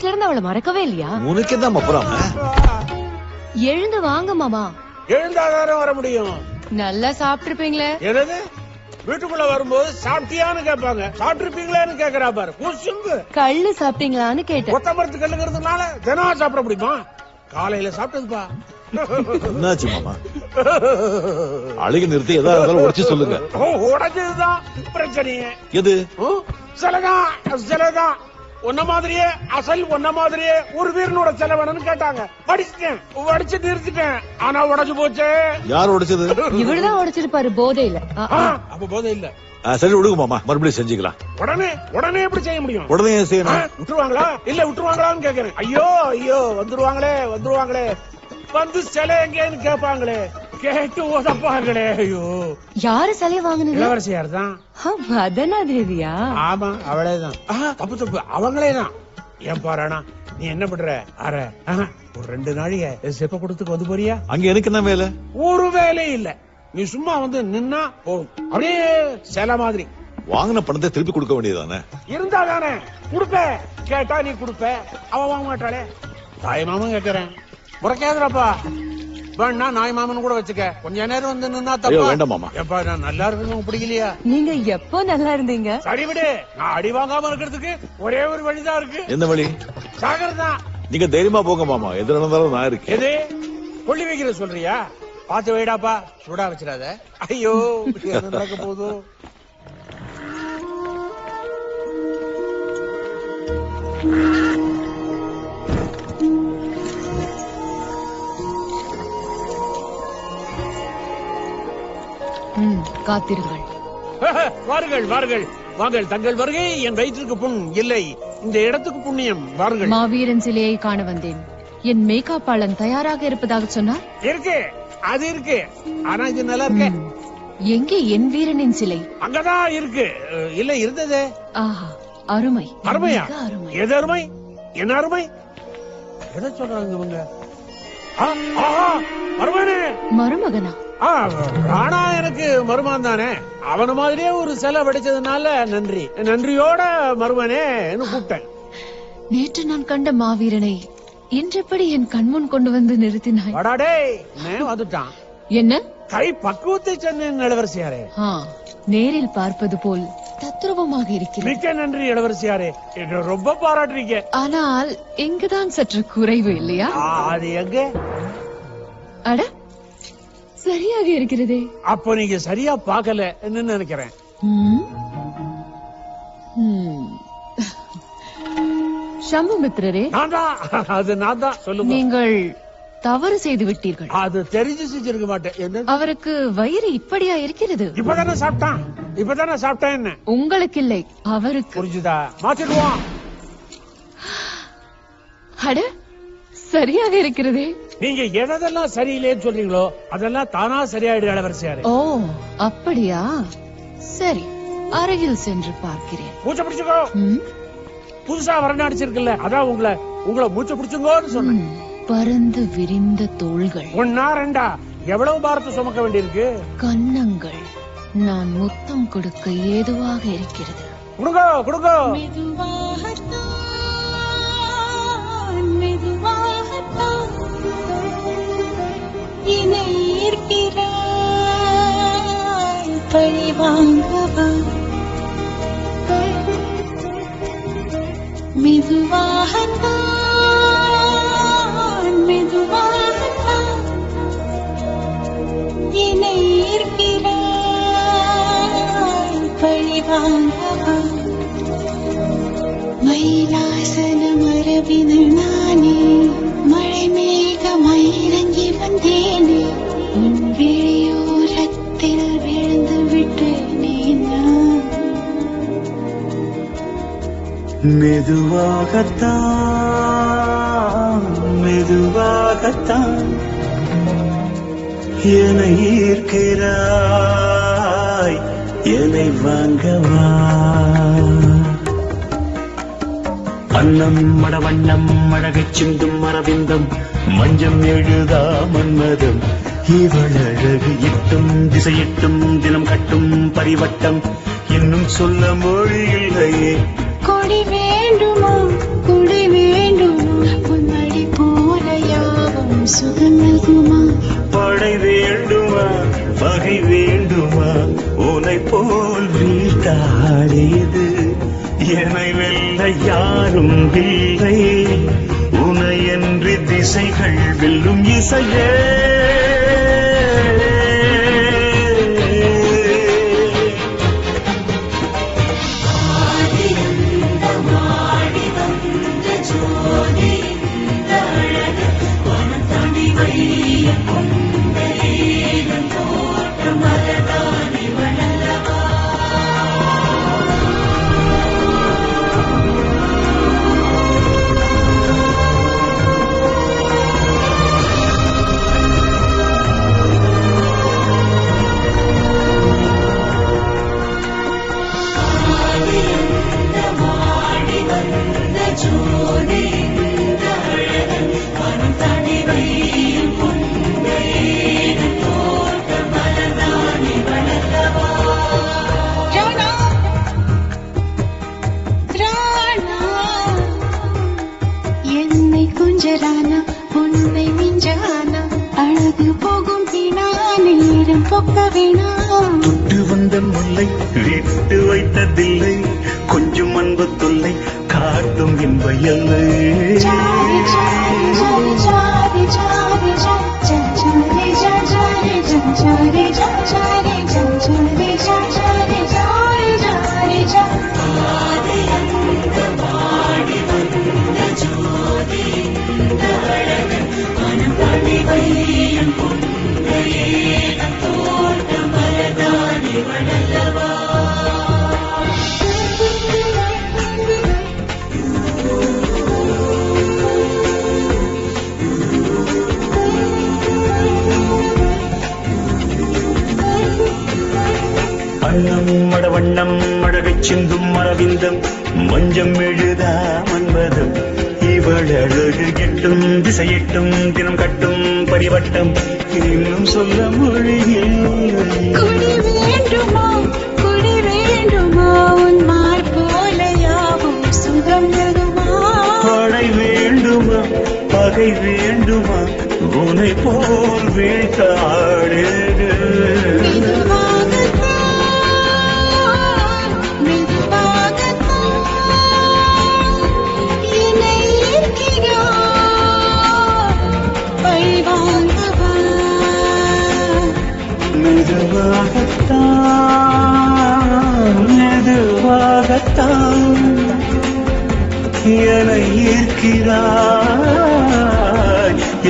வீட்ல இருந்து அவளை மறக்கவே இல்லையா? உனக்கு தான் அப்புறம் எழுந்து வாங்க மாமா. எழுந்தாதாரம் வர முடியும். நல்லா சாப்பிட்டுருப்பீங்களே. என்னது வீட்டுக்குள்ள வரும்போது சாப்பிட்டியான்னு கேட்பாங்க, சாப்பிட்டுருப்பீங்களேன்னு கேக்குறா பாரு. குசும்பு. கள்ளு சாப்பிட்டீங்களான்னு கேட்டேன். கொத்தமரத்து கல்லுங்கிறதுனால தினம் சாப்பிட முடியுமா? காலையில சாப்பிட்டதுப்பா. என்னாச்சு மாமா? அழுகி நிறுத்தி ஏதாவது உடைச்சு சொல்லுங்க. உடைச்சதுதான் பிரச்சனையே. எது? சிலதான் உன்ன மாதிரியே அசல் உன்ன மாதிரியே ஒரு வீரனோட செலவனு கேட்டாங்க. படிச்சு நிறுத்திட்டேன். ஆனா உடைச்சு போச்சு. யார் உடைச்சது? இவருதான் உடைச்சிருப்பாரு போதையில. அப்ப போதை இல்ல. சரி விடுங்க மாமா, மறுபடியும் செஞ்சுக்கலாம். உடனே எப்படி செய்ய முடியும்? உடனே செய்யணும். விட்டுருவாங்களா இல்ல விட்டுருவாங்களான்னு கேக்குறேன். ஐயோ வந்துருவாங்களே வந்து சிலை எங்கன்னு கேட்பாங்களே, கேட்டு உதப்பாங்களே. ஐயோ யாரு சிலைய வாங்கினது? இளவரசியார் தான். மதனா தேவியா? ஆமா அவளேதான். தப்பு அவங்களேதான். ஏன் பாரானா நீ என்ன பண்ற? ஒரு 2 நாளைக்கு செப்ப கொடுத்துக்கு வந்து போறியா? அங்க எனக்கு என்ன வேலை? ஒரு வேலையும் இல்ல. நீ சும்மா வந்து நின்னா போதும். அப்படியே சில மாதிரி வாங்கின பணத்தை திருப்பி கொடுக்க வேண்டியதானே? இருந்தா தானே கொடுப்ப. கேட்டா நீ கொடுப்ப, அவ வாங்க மாட்டாளே. தாய் மாமன் கேக்குறேன், முறைக்காதப்பா. வேணா நாய் மாமன் கூட வச்சுக்க. கொஞ்ச நேரம் வந்து நின்னா தப்பா? வேண்டாம் மாமா. எப்பா நான் நல்லா இருக்கணும் பிடிக்கலையா? நீங்க எப்போ நல்லா இருந்தீங்க? சரி விடு. நான் அடி வாங்காம இருக்கிறதுக்கு ஒரே ஒரு வழிதான் இருக்கு. எந்த வழி? சாகர்தான். நீங்க தைரியமா போங்க மாமா, எது நடந்தாலும் நான் இருக்கேன். எது கொள்ளி வைக்கிற சொல்றியா? பாத்து வைடாப்பா, சூடா வச்சிடாத. ஐயோ நடக்க போதும். காத்திருங்கள். வாருங்கள் வாங்கள். தங்கள் வருகை என் வயிற்றுக்கு புண் இல்லை, இந்த இடத்துக்கு புண்ணியம். வாருங்கள். மாவீரன் சிலையை காண வந்தேன். என் மேக்காப்பாளன் தயாராக இருப்பதாக சொன்னார். இருக்கு, அது இருக்கு. ஆனா இது நல்லா இருக்கு. எங்கே என் வீரனின் சிலை? அங்கதான் இருக்கு. இல்ல இருந்ததே. ஆஹா, அருமை. அருமையா? அருமை. எது அருமை? என்ன அருமை? எதை சொல்றாங்க இவங்க? மருமகனா? ராணா எனக்கு மருமான் தானே. அவன மாதிரியே ஒரு சிலை வடிச்சதுனால நன்றியோட மருமனே கூப்பிட்டேன். நேற்று நான் கண்ட மாவீரனை இன்றெப்படி என் கண்முன் கொண்டு வந்து நிறுத்தினாய்? வடாடே வந்துட்டான். என்ன கை பக்குவத்தை சொன்னேன் இளவரசியாரே. நேரில் பார்ப்பது போல் தத்ரூபமாக இருக்கிறது. மிக்க நன்றி இளவரசியாரே, ரொம்ப பாராட்டுறீங்க. ஆனால் இங்குதான் சற்று குறைவு இல்லையா? அது எங்க? அட சரியாக இருக்கிறதே. அப்ப நீங்க சரியா பாக்கல நினைக்கிறேன். சம்புமித்திரரே, அது நான் தான். சொல்லுங்க. நீங்கள் தவறு செய்து விட்டீர்கள். அது தெரிஞ்சு செஞ்சிருக்க மாட்டேன். அவருக்கு வயிறு இப்படியா இருக்கிறது? இப்பதானே சாப்பிட்டான். என்ன உங்களுக்கு இல்லை, அவருக்கு. புரிஞ்சுதா? மாத்திடுவான். அட சரியாக இருக்கிறதே. நீங்க எதெல்லாம் சரியில்லைன்னு சொல்றீங்களோ அதெல்லாம் தானா சரியாயிடு இளவரசியாரு. ஓ அப்படியா? சரி, அருகில் சென்று பார்க்கிறேன். மூச்சை பிடிச்சுக்கோ. புதுசா வரணும் அடிச்சிருக்குல்ல, அதான் உங்களை மூச்சை பிடிச்சுங்கோன்னு சொன்னேன். பறந்து விரிந்த தோள்கள். 1 2 எவ்வளவு பாரத்தை சுமக்க வேண்டியிருக்கு. கன்னங்கள் நான் முத்தம் கொடுக்க ஏதுவாக இருக்கிறது. கொடுங்கோ. மயிலாசன மரபினல் நானே, மழை மேகமாய் இறங்கி வந்தேனே, உன் விழியோரத்தில் விழுந்து விட்டேனே நான். மெதுவாகத்தான் என்னை ஈர்க்கிறாய், என்னை வாங்கவா. அன்னம் மடவண்ணம் அழகைச் சிந்தும் மரவிந்தம், மஞ்சம் எழுதா மன்மதம், இவள் அழகு இட்டும் திசையிட்டும் தினம் கட்டும் பரிவட்டம், இன்னும் சொல்ல மொழி இல்லையே. கொடி வேண்டுமா, கொடி வேண்டும். யாரும் இல்லை உனையன்றி திசைகள் வெல்லும் இசையே என்னை குஞ்சரானா உன்னை மிஞ்சானா அழகு போகும் வீணா நேரம் போக்க வேணா தொட்டு வந்த முல்லை விட்டு வைத்ததில்லை கொஞ்சம் அன்பு தொல்லை காட்டும் இன்ப எல்லை சாரி சாரி சாரி சாரி சாரி சாரி சாரி சாரி சாரி சாரி சாரி அண்ணம் மடவண்ணம் அழகைச் சிந்தும் மரவிந்தம் மஞ்சம் எழுதா மன்மதம் இவள் அழகு எட்டும் திசையெட்டும் தினம் கட்டும் பரிவட்டம் இன்னும் சொல்ல மொழியே குடி வேண்டுமா உன் மார் போல யாவும் சுகம் நகுமா படை வேண்டுமா பகை வேண்டுமா உனை போல் வீழ்த்தாடு மெதுவாகத்தான் என்னை ஈர்க்கிறாய்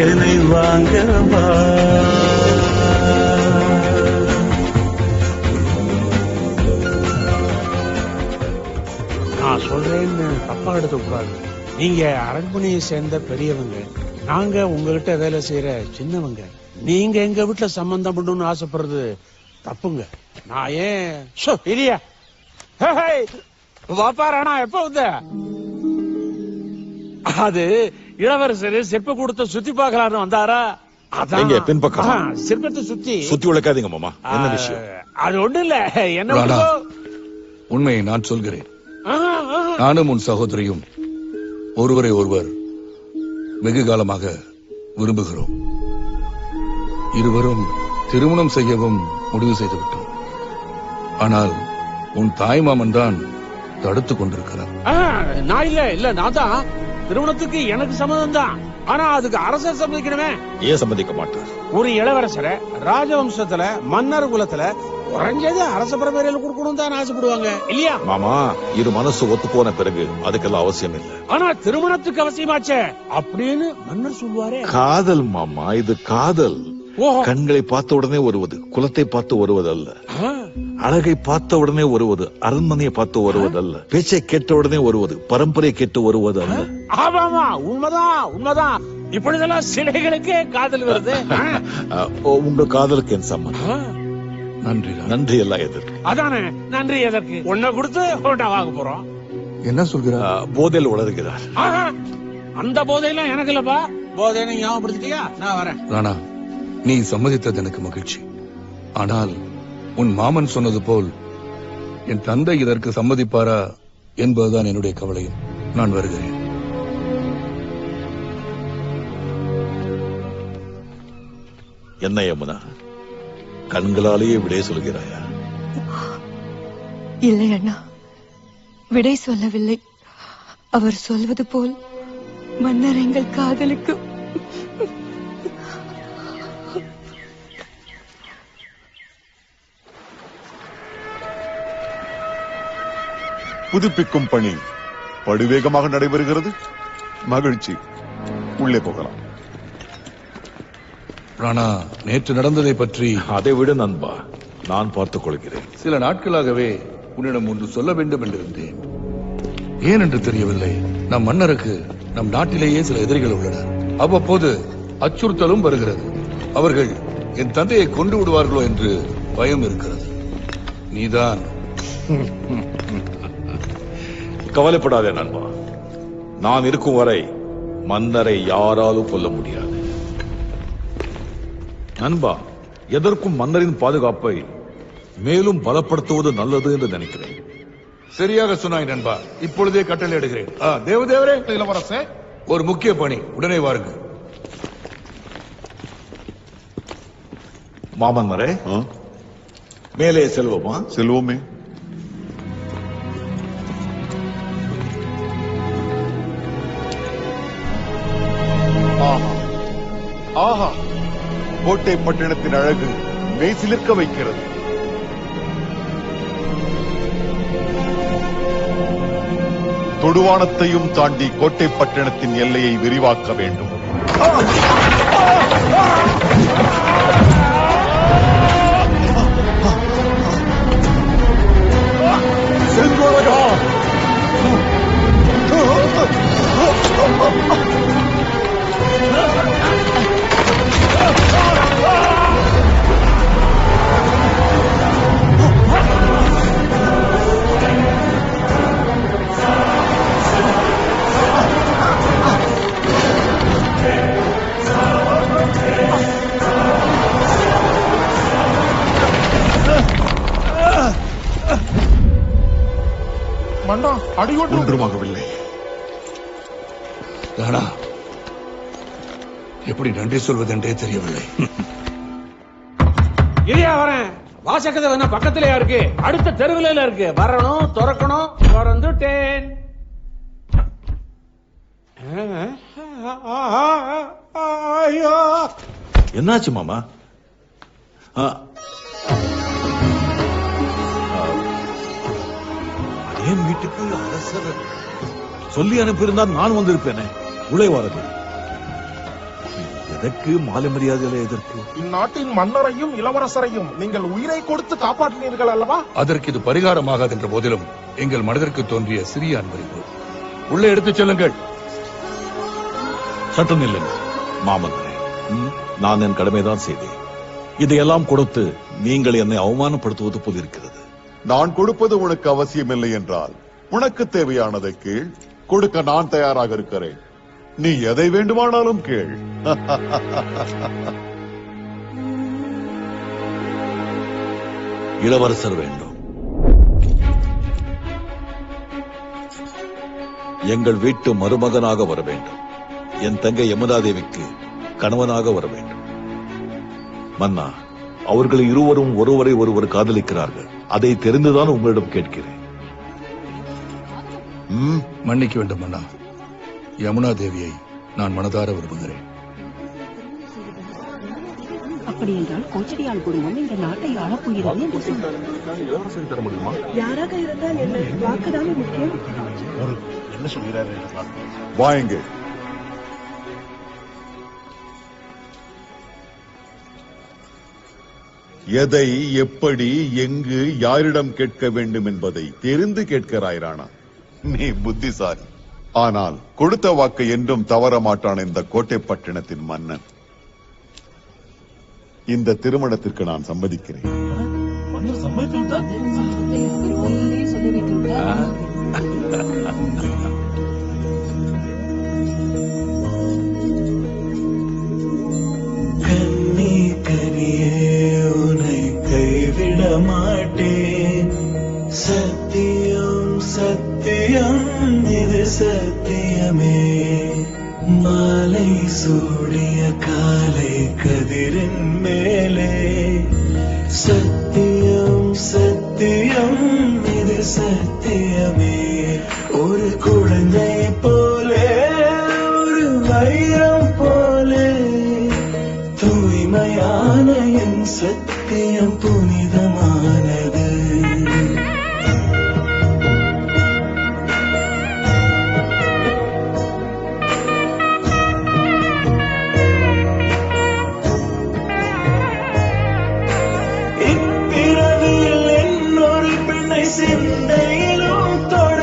என்னை வாங்கவா நான் சொல்றேன்னு தப்பா எடுத்துக்கூடாது. நீங்க அரண்மனையை சேர்ந்த பெரியவங்க, நாங்க உங்ககிட்ட வேலை செய்யற சின்னவங்க. நீங்க எங்க வீட்டுல சம்பந்தம் பண்ணணும்னு ஆசைப்படுறது தப்புங்க. நான் ஏன் இல்லையா வாப்பா ராணா எப்ப வந்த? அது இளவரசர் சிற்ப கூடத்தை சுத்தி பார்க்கலான்னு வந்தாரா? எங்க பின்பக்கம்? சிற்பத்தை சுத்தி உழைக்காதீங்க மாமா. என்ன விஷயம்? அது ஒண்ணு இல்ல. என்ன உண்மையை நான் சொல்கிறேன். நானும் உன் சகோதரியும் ஒருவரை ஒருவர் வெகு காலமாக விரும்புகிறோம். இருவரும் திருமணம் செய்யவும் முடிவு செய்துவிட்டோம். ஆனால் உன் தாய் மாமன் தான் தடுத்துக் கொண்டிருக்கிறார். நான் இல்ல நான் தான். திருமணத்துக்கு எனக்கு சம்மதம் தான். ஆனா அதுக்கு அரசர் சம்மதிக்கணுமே. ஏன் சம்மதிக்க மாட்டார்? ஒரு இளவரசரை ராஜவம்சத்துல மன்னர் குலத்துல குறைஞ்சது அரச பரம்பரையில கொடுக்கணும் தான் ஆசைப்படுவாங்க இல்லையா மாமா? இரு மனசு ஒத்து போன பிறகு அதுக்கெல்லாம் அவசியம் இல்லை. ஆனா திருமணத்துக்கு அவசியமாச்சே அப்படின்னு மன்னர் சொல்லுவாரே. காதல் மாமா, இது காதல். கண்களை பார்த்த உடனே வருவது, குலத்தை பார்த்து வருவது அல்ல. அழகை பார்த்த உடனே வருவது, அரண்மனையை பார்த்து வருவது அல்ல. பேச்சை கேட்ட உடனே வருவது, பரம்பரை கேட்டு வருவது அல்ல. ஆமாமா, உண்மைதான். இப்பொழுதெல்லாம் சிலைகளுக்கே காதல் வருது. உங்க காதலுக்கு என் சம்மதம். நன்றி எல்லாம் எதற்கு? அதானே நன்றி எதற்கு? ஒன்ன கொடுத்து போட்டா வாங்க போறோம். என்ன சொல்கிறார்? போதையில் உளறுகிறார். அந்த போதையெல்லாம் எனக்கு இல்லப்பா. போதைன்னு ஞாபகப்படுத்திட்டியா? நான் வரேன். ராணா, நீ சம்மதித்தது எனக்கு மகிழ்ச்சி. ஆனால் உன் மாமன் சொன்னது போல் என் தந்தை இதற்கு சம்மதிப்பாரா என்பதுதான் என்னுடைய கவலையும். நான் வருகிறேன். என்ன யமுனா, கண்களாலேயே விடை சொல்கிறாயா? இல்லை அண்ணா, விடை சொல்லவில்லை. அவர் சொல்வது போல் மன்னர் எங்கள் காதலுக்கு புதுப்பிக்கும் பணி படுவேகமாக நடைபெறுகிறது. மகிழ்ச்சி. உள்ளே போகலாம். ராணா, நேற்று நடந்ததை பற்றி அதை விட நண்பா, நான் பார்த்துக் கொள்கிறேன். சில நாட்களாகவே உன்னிடம் ஒன்று சொல்ல வேண்டும் என்றிருந்தேன். ஏன் என்று தெரியவில்லை. நம் மன்னருக்கு நம் நாட்டிலேயே சில எதிரிகள் உள்ளனர். அவ்வப்போது அச்சுறுத்தலும் வருகிறது. அவர்கள் என் தந்தையை கொண்டு விடுவார்களோ என்று பயம் இருக்கிறது. நீதான் கவலைப்படாதே நண்பா, நான் இருக்கும் வரை மன்னரை யாராலும் கொல்ல முடியாது. நண்பா, எதற்கும் மன்னரின் பாதுகாப்பை மேலும் பலப்படுத்துவது நல்லது என்று நினைக்கிறேன். சரியாக சொன்னாய் நண்பா. இப்பொழுதே கட்டளை இடுகிறேன். தேவதேவரே, இளவரசே, ஒரு முக்கிய பணி, உடனே வாருங்கள். மாமன்னரே, மேலே செல்வோமா? செல்வோமே. ஆஹா ஆஹா, கோட்டை பட்டணத்தின் அழகு மெய்சிலிர்க்க வைக்கிறது. தொடுவானத்தையும் தாண்டி கோட்டை பட்டணத்தின் எல்லையை விரிவாக்க வேண்டும். செங்கோலகா! மன்னா, அடியோட்டு ஒன்றுமாகவில்லை. ராணா, எப்படி நன்றி சொல்வதென்றே தெரியவில்லை. இல்லையா வரேன். வாசக்கதை வேணா பக்கத்திலேயா இருக்கு, அடுத்த தெருவில இருக்கு. வரணும், திறக்கணும். திறந்துட்டேன். ஐயோ, என்னாச்சு மாமா? என் வீட்டுக்கு அரசர் சொல்லி அனுப்பியிருந்தால் நான் வந்திருப்பேனே. உள்ளே வரது எதற்கு? மாலை மரியாதையில எதற்கு? இந்நாட்டின் மன்னரையும் இளவரசரையும் நீங்கள் உயிரை கொடுத்து காப்பாற்றினீர்கள் அல்லவா? அதற்கு இது பரிகாரமாகாது என்ற போதிலும் எங்கள் மனதிற்கு தோன்றிய சிறிய அன்பளிப்பு. உள்ளே எடுத்துச் செல்லுங்கள். சட்டம் இல்லைங்க மாமன்னரே, நான் என் கடமைதான் செய்தேன். இதையெல்லாம் கொடுத்து நீங்கள் என்னை அவமானப்படுத்துவது போல் இருக்கிறது. நான் கொடுப்பது உனக்கு அவசியமில்லை என்றால் உனக்கு தேவையானதை கீழ். கொடுக்க நான் தயாராக இருக்கிறேன். நீ எதை வேண்டுமானாலும் கேள். இளவரசர் வேண்டும். எங்கள் வீட்டு மருமகனாக வர வேண்டும். என் தங்கை யமுனாதேவிக்கு கணவனாக வர வேண்டும். மன்னா, அவர்கள் இருவரும் ஒருவரை ஒருவர் காதலிக்கிறார்கள். அதை தெரிந்துதான் உங்களிடம் கேட்கிறேன். மன்னிக்க வேண்டும் அண்ணா. யமுனா தேவியை நான் மனதார விரும்புகிறேன். அப்படி என்றால் கோச்சடியால் குடும்பம் இந்த நாட்டை ஆளப்போகிறது என்று சொன்னார். யாராக இருந்தால் என்ன, வாக்குதானே முக்கியம். என்ன சொல்கிறாரு? வாங்க. எதை, எப்படி, எங்கு, யாரிடம் கேட்க வேண்டும் என்பதை தெரிந்து கேட்கிறாய் ராணா. நீ புத்திசாலி. ஆனால் கொடுத்த வாக்கை என்றும் தவற மாட்டான் இந்த கோட்டை பட்டணத்தின் மன்னன். இந்த திருமணத்திற்கு நான் சம்மதிக்கிறேன். கண்ணே கனியே, உன்னை கைவிட மாட்டேன். சத்தியம் சத்தியம், இது சத்தியமே. மாலை சூடிய காலை கதிரின் மேலே. சத்தியம் சத்தியம், இது சத்தியமே. ஒரு குழந்தை சத்தியம் புனிதமானது. இப்பிறவியில் என்னொரு பெண்ணை சிந்தையிலும் தொட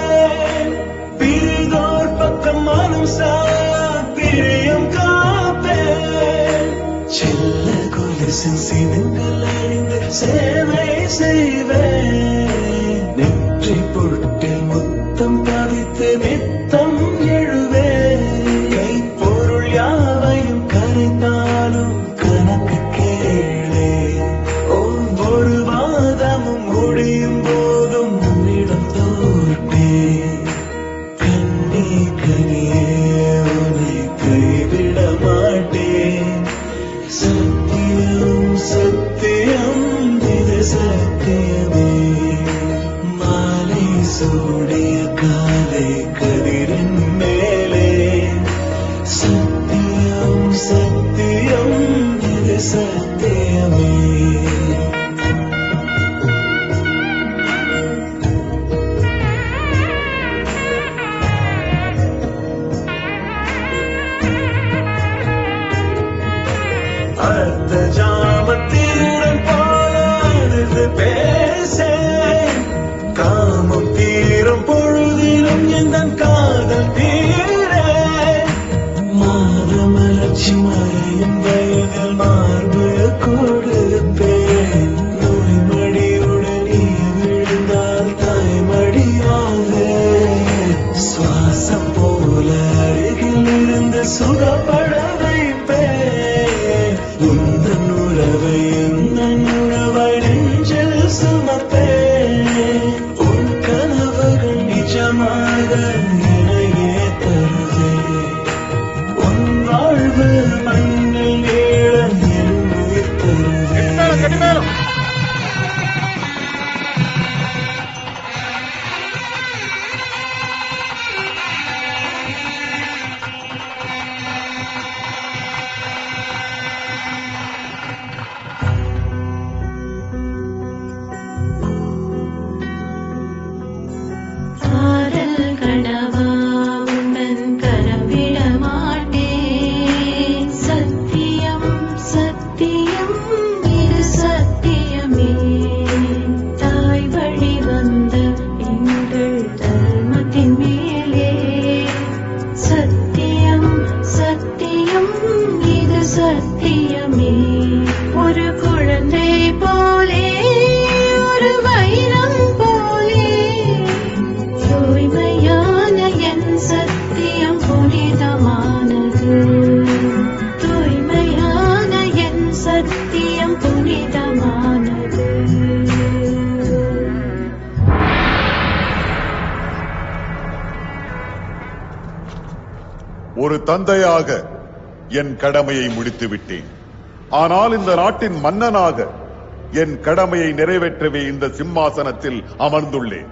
பிரிதோர் பக்கம் மனம் பிரியம் காப்பேன். செல்ல கொலுசின் சினங்கள் அறிந்து சேவை செய்வேன். நெற்றி பொட்டில் முத்தம் பதித்து நித்தம் எழுவேன். கைப்பொருள் யாவையும் கரைந்தாலும் கணக்கு கேளே. ஒவ்வொரு வாதமும் முடியும் போதும் உன்னிடம் தோற்பேன். கண்ணே கனியே உன்னை கைவிட மாட்டேன். சத்தியம் சத்தியம் இது சத்தியமே. மாலை சூடிய காலை கதிரின் மேலே. சத்தியம் சத்தியம் இது சத்தியமே. அர்த்த ஜாமத்தின் பாடு பேச காமம் தீரும் பொழுதிலும் எந்த காதல் தீர. மாதமலர்ச்சி மறையும் வயதில் மார்பு கொடுப்பேன். நோய் மடியுடன் நீ விழுந்தால் தாய்மடியாக சுவாசம் போல அருகில் இருந்து சுகப்பட வைப்பேன். உந்தன் உறவை எந்தன் உறவாய் நெஞ்சில் சுமப்பேன். உன் கனவுகள் நிஜமாக நினையே தருவேன். உன் வாழ்வு மண்ணில் நீள என் உயிர் தருவேன். காதல் கனவா உந்தன் கரம் விட மாட்டேன். சத்தியம் சத்தியம் இது சத்தியமே. தாய் வழி வந்த எங்கள் தர்மத்தின் மேலே. சத்தியம் சத்தியம் இது சத்தியமே. ஒரு குழந்தை போலே ஒரு வைரம் போலே தூய்மையான என் சத்தியம் புனிதமானது. தூய்மையான என் சத்தியம் புனிதமானது. ஒரு தந்தையாக என் கடமையை முடித்து விட்டேன். ஆனால் இந்த நாட்டின் மன்னனாக என் கடமையை நிறைவேற்றவே இந்த சிம்மாசனத்தில் அமர்ந்துள்ளேன்.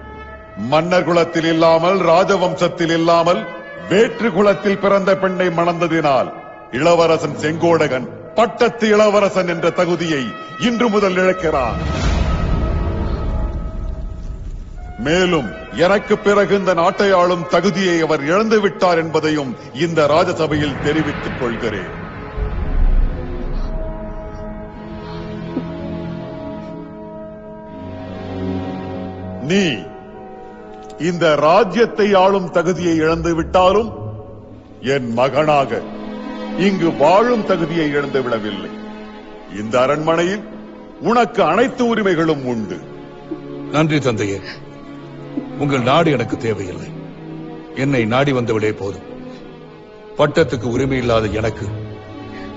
மன்னர் குலத்தில் இல்லாமல் ராஜவம்சத்தில் இல்லாமல் வேற்று குலத்தில் பிறந்த பெண்ணை மணந்ததினால் இளவரசன் செங்கோடகன் பட்டத்து இளவரசன் என்ற தகுதியை இன்று முதல் இழக்கிறான். மேலும் எனக்கு பிறகு இந்த நாட்டை ஆளும் தகுதியை அவர் இழந்து விட்டார் என்பதையும் இந்த ராஜசபையில் தெரிவித்துக் கொள்கிறேன். நீ இந்த ராஜ்யத்தை ஆளும் தகுதியை இழந்து விட்டாலும் என் மகனாக இங்கு வாழும் தகுதியை இழந்து விடவில்லை. இந்த அரண்மனையில் உனக்கு அனைத்து உரிமைகளும் உண்டு. நன்றி தந்தையே. உங்கள் நாடு எனக்கு தேவையில்லை. என்னை நாடி வந்துவிடே போதும். பட்டத்துக்கு உரிமை இல்லாத எனக்கு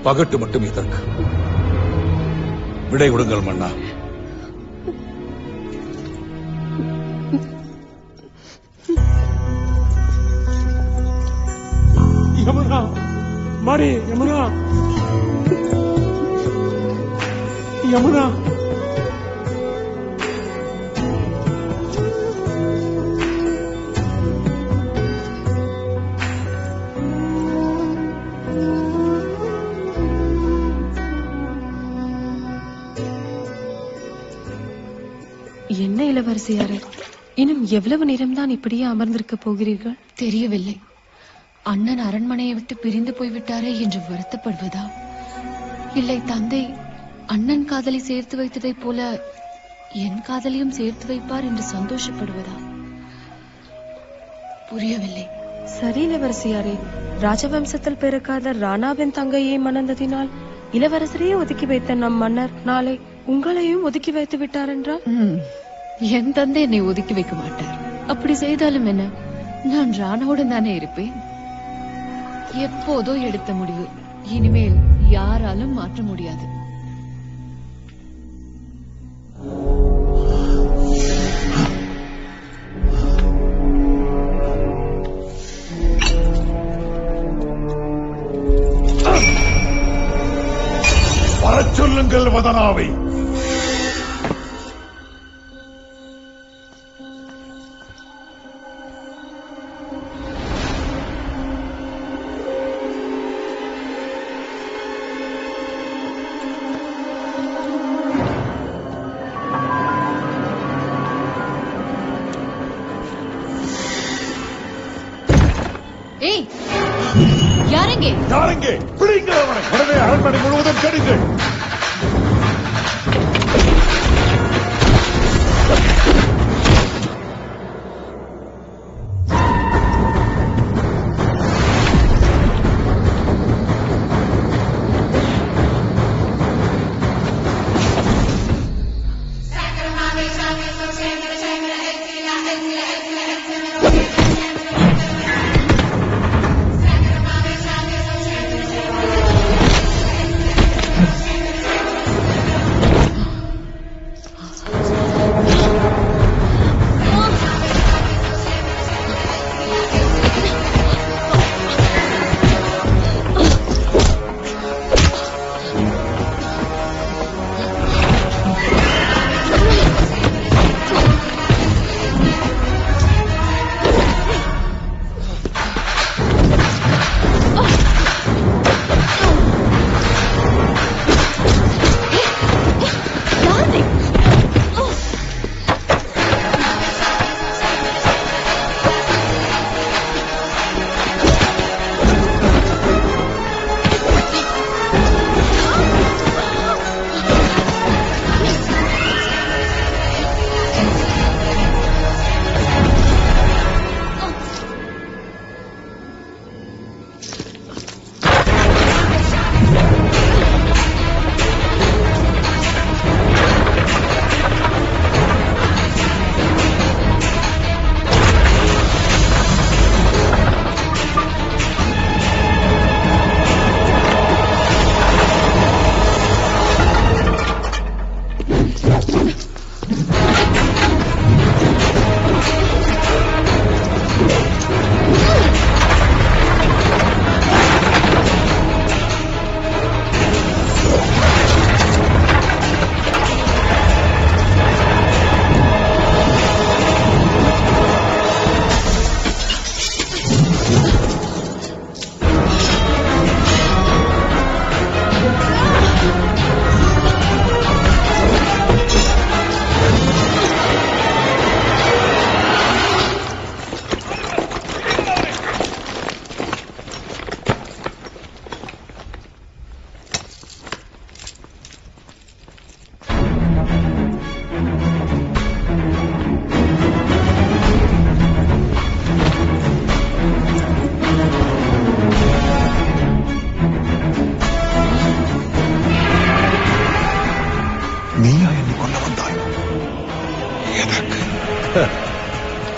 பகட்டு மட்டும் இதற்கு. விடை கொடுங்கள் மன்னா. யமுனா மாடி யமுனா யமுனா இளவரசியாரே, இன்னும் எவ்வளவு நேரம்தான் இப்படியே அமர்ந்திருக்க போகிறீர்கள்? தெரியவில்லை. அண்ணன் அரண்மனையை விட்டு பிரிந்து போய்விட்டாரே என்று வருத்தப்படுவதா, இல்லை தந்தை அண்ணன் காதலை சேர்த்து வைத்ததைப் போல என் காதலையும் சேர்த்து வைப்பார் என்று சந்தோஷப்படுவதா? புரியவில்லை. சரி இளவரசியாரே, ராஜவம்சத்தில் பிறக்காத ராணாவின் தங்கையை மணந்ததினால் இளவரசரையே ஒதுக்கி வைத்த நம் மன்னர் நாளை உங்களையும் ஒதுக்கி வைத்து விட்டார் என்றால்? என் தந்தை என்னை ஒதுக்கி வைக்க மாட்டார். அப்படி செய்தாலும் என்ன, நான் ராணாவுடன் தானே இருப்பேன். எப்போதோ எடுத்த முடிவு, இனிமேல் யாராலும் மாற்ற முடியாது. வரச் சொல்லுங்கள் வதனாவை. ஏய், யாரெங்கே? யாரெங்கே? பிடிங்கள் அவனை. உடனே அரண்மனை முழுவதும் கடிங்கள்.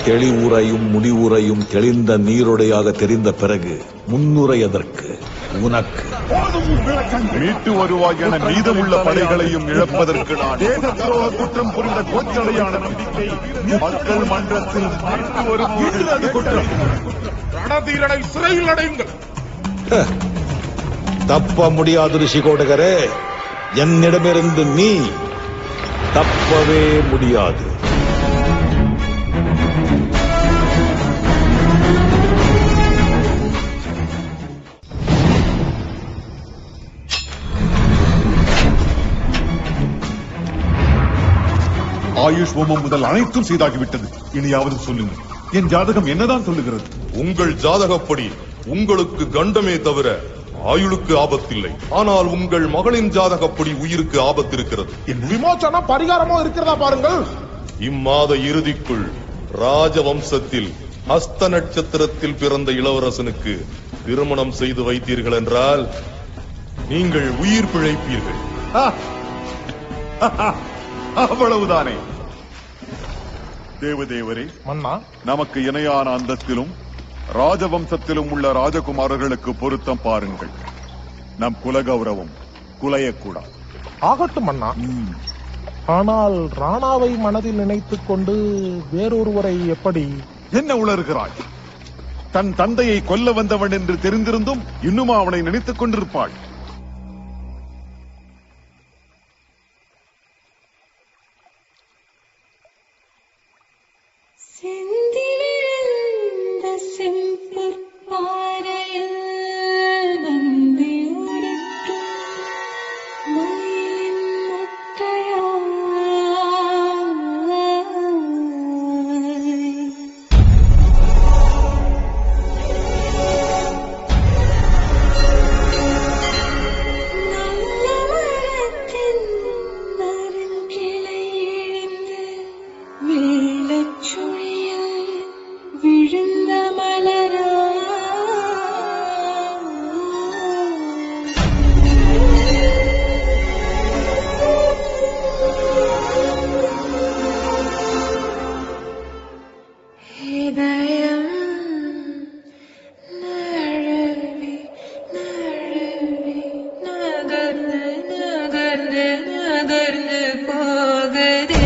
தெளிவுரையும் முடிவுரையும் தெளிந்த நீருடையாக தெரிந்த பிறகு முன்னுரை எதற்கு? உனக்கு மீட்டு வருவாய் என மீதமுள்ள படைகளையும் இழப்பதற்கு நான் தேச துரோக குற்றம் புரிந்த கோச்சலையான நம்பிக்கை மக்கள் மன்றத்தில் மீட்டு வரும்போது குற்றம். ரணதீரனை சிறையில் அடையுங்கள். தப்ப முடியாது ரிஷிகோடகரே, என்னிடமிருந்து நீ தப்பவே முடியாது. ஆயுஷ் ஹோமம் முதல் அனைத்தும் செய்தாகிவிட்டது. இனியாவது சொல்லுங்கள், என் ஜாதகம் என்னதான் சொல்லுகிறது? உங்கள் ஜாதகப்படி உங்களுக்கு கண்டமே தவிர ஆயுளுக்கு ஆபத்தில்லை. ஆனால் உங்கள் மகளின் ஜாதகப்படி உயிருக்கு ஆபத்து இருக்கிறது. விமோச்சனம் பரிகாரமும் இருக்கிறதா பாருங்கள். இம்மாத இறுதிக்குள் ராஜவம்சத்தில் ஹஸ்த நட்சத்திரத்தில் பிறந்த இளவரசனுக்கு திருமணம் செய்து வைத்தீர்கள் என்றால் நீங்கள் உயிர் பிழைப்பீர்கள். அவ்வளவுதானே? தேவதேவரே, மன்னா, நமக்கு இணையான அந்தத்திலும் ராஜவம்சத்திலும் உள்ள ராஜகுமாரர்களுக்கு பொருத்தம் பாருங்கள். நம் குலகௌரவம் குலையக்கூடாது. ஆகட்டும் மன்னா. ஆனால் ராணாவை மனதில் நினைத்துக் கொண்டு வேறொருவரை எப்படி? என்ன உளறுகிறாய்? தன் தந்தையை கொல்ல வந்தவன் என்று தெரிந்திருந்தும் இன்னுமா அவனை நினைத்துக் கொண்டிருப்பாள்? செந்திலிழந்த செம்பற்பாறையில் நந்தியுரைக்கும் மயிலின் விழுந்த மலரா இதயம் நழுவி நழுவி நகர்ந்து நகர்ந்து நகர்ந்து போகுதே.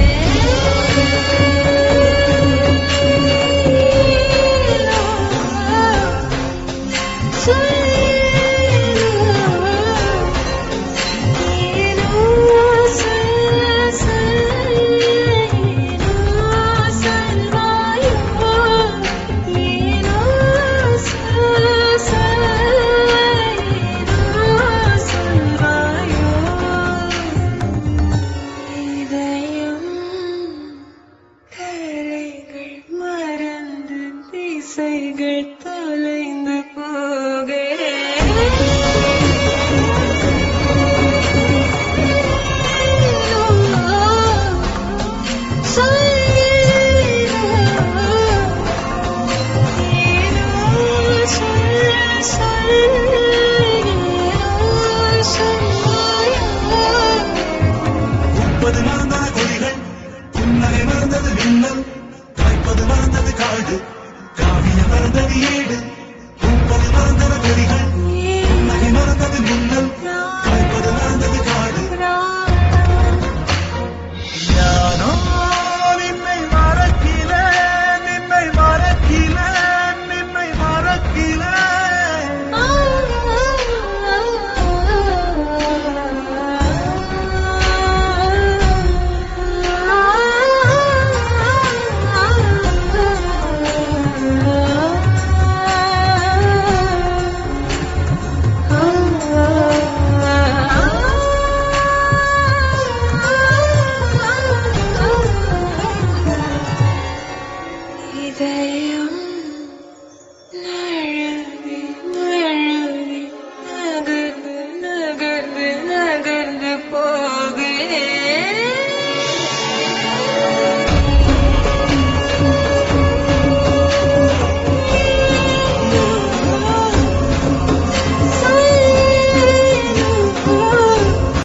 திசைகள் தொலைந்து முப்பது மறந்தது கொடிகள், புன்னகை மறந்தது மின்னல், காய்ப்பது மறந்தது காடு, காவியம் மறந்தது ஏடு.